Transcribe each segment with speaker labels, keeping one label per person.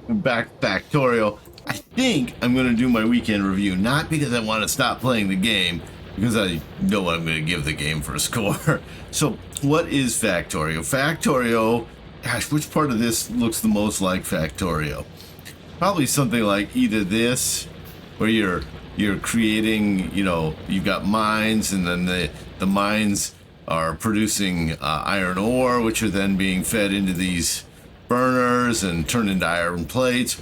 Speaker 1: back Factorio. I think I'm going to do my weekend review, not because I want to stop playing the game, because I know what I'm going to give the game for a score. So, what is Factorio? Factorio, gosh, which part of this looks the most like Factorio? Probably something like either this, where you're creating, you've got mines, and then the mines are producing iron ore, which are then being fed into these burners and turned into iron plates.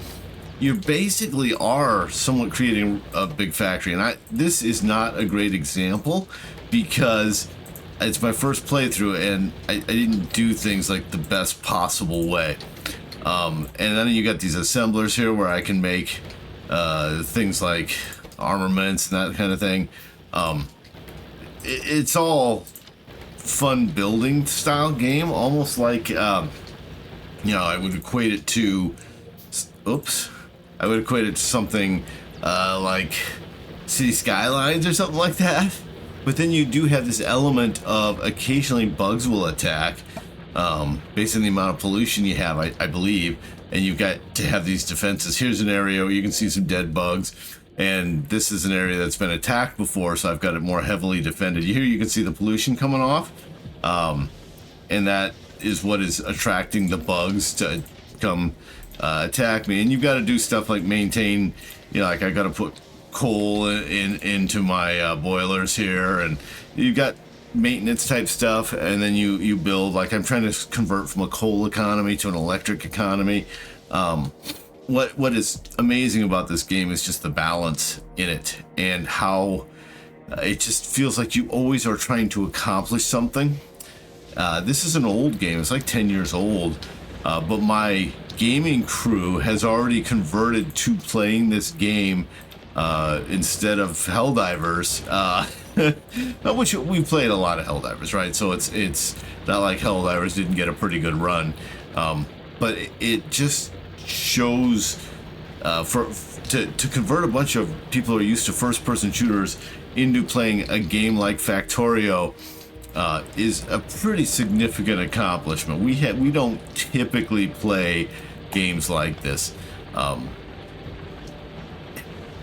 Speaker 1: You basically are somewhat creating a big factory, and this is not a great example because it's my first playthrough and I didn't do things like the best possible way. And then you got these assemblers here where I can make things like armaments and that kind of thing. It's all fun building style game, almost like I would equate it to something like City Skylines or something like that. But then you do have this element of occasionally bugs will attack based on the amount of pollution you have, I believe, and you've got to have these defenses. Here's an area where you can see some dead bugs, and this is an area that's been attacked before, so I've got it more heavily defended. Here you can see the pollution coming off, and that is what is attracting the bugs to come attack me. And you've got to do stuff like maintain, like I got to put coal into my boilers here, and you've got maintenance type stuff, and then you build, like I'm trying to convert from a coal economy to an electric economy. What is amazing about this game is just the balance in it, and how it just feels like you always are trying to accomplish something. This is an old game, it's like 10 years old, but my gaming crew has already converted to playing this game instead of Helldivers, which we played a lot of Helldivers, right? So it's not like Helldivers didn't get a pretty good run, but it just shows to convert a bunch of people who are used to first-person shooters into playing a game like Factorio is a pretty significant accomplishment. We don't typically play games like this.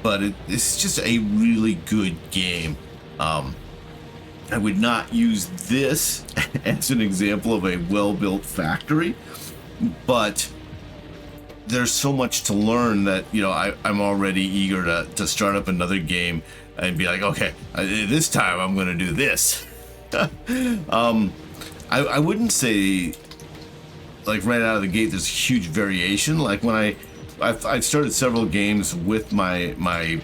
Speaker 1: But it's just a really good game. I would not use this as an example of a well-built factory, but there's so much to learn that I'm already eager to start up another game and be like, okay, this time I'm going to do this. I wouldn't say like right out of the gate there's huge variation. Like when I've started several games with my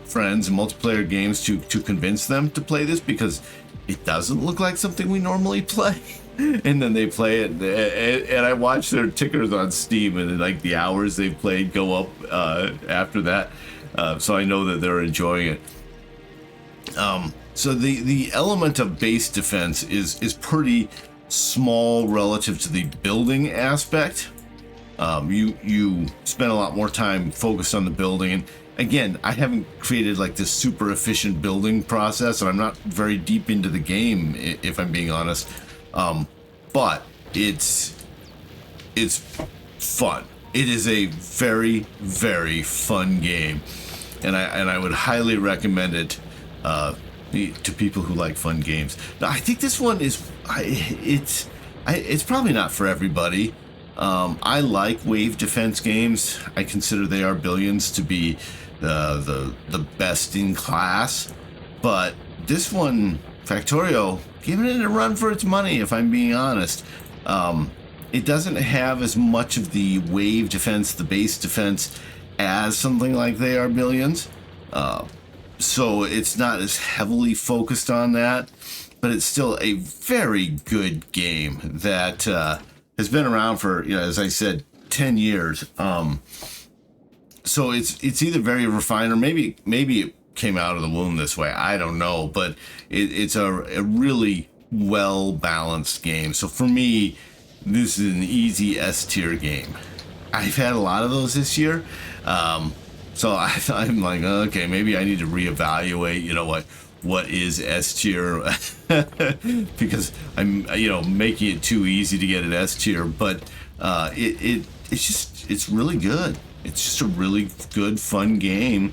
Speaker 1: friends, multiplayer games, to convince them to play this because it doesn't look like something we normally play. And then they play it, and I watch their tickers on Steam, and like the hours they've played go up after that. So I know that they're enjoying it. So the element of base defense is pretty small relative to the building aspect. You spend a lot more time focused on the building, and again, I haven't created like this super efficient building process, and I'm not very deep into the game, if I'm being honest. But it's fun. It is a very, very fun game, and I would highly recommend it to people who like fun games. Now, I think this one it's probably not for everybody. I like wave defense games. I consider they are Billions to be the best in class, but this one, Factorio, giving it a run for its money, if I'm being honest. It doesn't have as much of the wave defense, the base defense, as something like They Are Billions. So it's not as heavily focused on that, but it's still a very good game that has been around for, as I said, 10 years. So it's either very refined, or maybe it came out of the womb this way. I don't know, but it's a really well balanced game. So for me, this is an easy S tier game. I've had a lot of those this year, so I'm like, okay, maybe I need to reevaluate. What is S tier? Because I'm making it too easy to get an S tier, but it's really good. It's just a really good, fun game.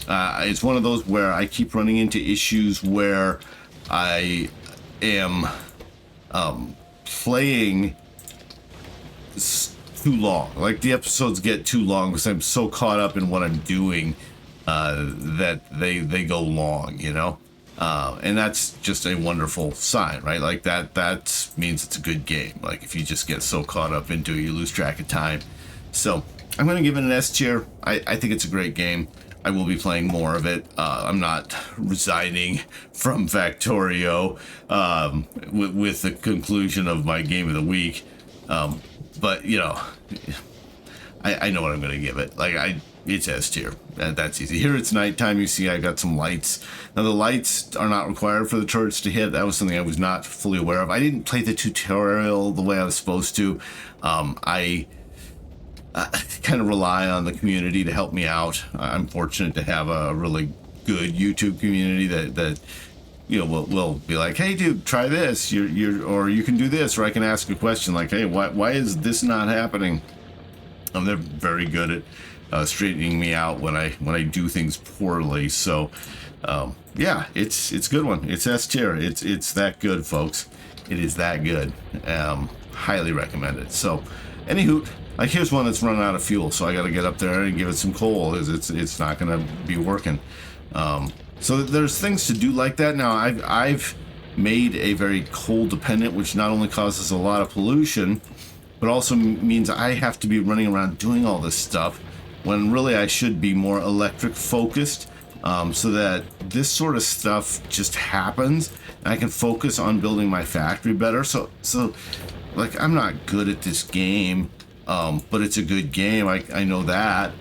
Speaker 1: It's one of those where I keep running into issues where I am playing too long. Like the episodes get too long because I'm so caught up in what I'm doing that they go long, you know. And that's just a wonderful sign, right? Like that means it's a good game. Like if you just get so caught up into it, you lose track of time. So I'm going to give it an S tier. I think it's a great game. I will be playing more of it. I'm not resigning from Factorio with the conclusion of my game of the week. But, you know, I know what I'm going to give it. Like, it's S tier. That's easy. Here it's nighttime. You see I got some lights. Now, the lights are not required for the turrets to hit. That was something I was not fully aware of. I didn't play the tutorial the way I was supposed to. I kind of rely on the community to help me out. I'm fortunate to have a really good YouTube community that you know will be like, hey dude, try this, or you can do this, or I can ask a question like, hey, why is this not happening? They're very good at straightening me out when I do things poorly. So yeah, it's a good one. It's S tier. It's that good, folks. It is that good. Highly recommend it. So anywho, like here's one that's running out of fuel, so I got to get up there and give it some coal. It's not going to be working. So there's things to do like that. Now I've made a very coal dependent, which not only causes a lot of pollution, but also means I have to be running around doing all this stuff when really I should be more electric focused, so that this sort of stuff just happens and I can focus on building my factory better. So like I'm not good at this game. But it's a good game. I know that.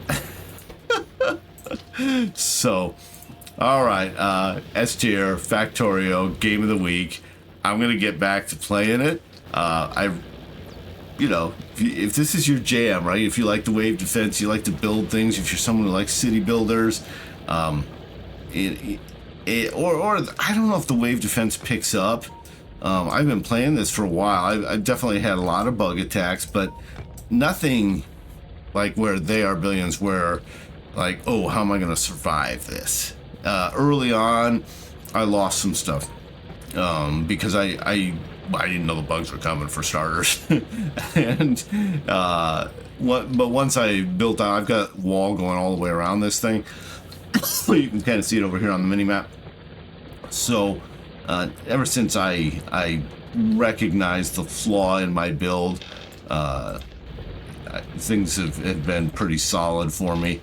Speaker 1: So, all right. S tier, Factorio, game of the week. I'm gonna get back to playing it. You know, if this is your jam, right? If you like the wave defense, you like to build things. If you're someone who likes city builders, or I don't know if the wave defense picks up. I've been playing this for a while. I've definitely had a lot of bug attacks, but nothing like where they are billions, where like, oh, how am I going to survive this? Early on, I lost some stuff because I didn't know the bugs were coming, for starters. And but once I built out, I've got wall going all the way around this thing. So you can kind of see it over here on the mini map. So ever since I recognized the flaw in my build, things have been pretty solid for me.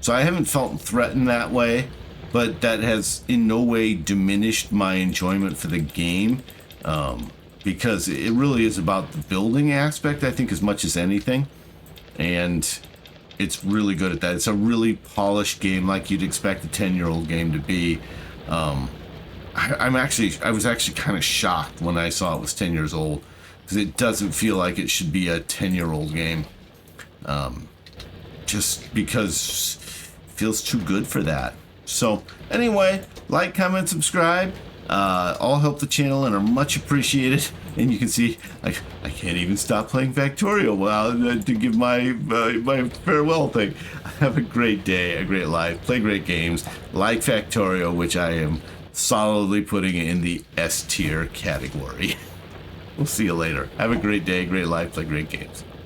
Speaker 1: So I haven't felt threatened that way, but that has in no way diminished my enjoyment for the game, because it really is about the building aspect, I think, as much as anything. And it's really good at that. It's a really polished game, like you'd expect a 10-year-old game to be. I was actually kind of shocked when I saw it was 10 years old, because it doesn't feel like it should be a 10-year-old game, just because it feels too good for that. So anyway, like, comment, subscribe, all help the channel and are much appreciated. And you can see, like, I can't even stop playing Factorio to give my farewell thing. Have a great day, a great life, play great games like Factorio, which I am solidly putting in the S tier category. We'll see you later. Have a great day, great life, play great games.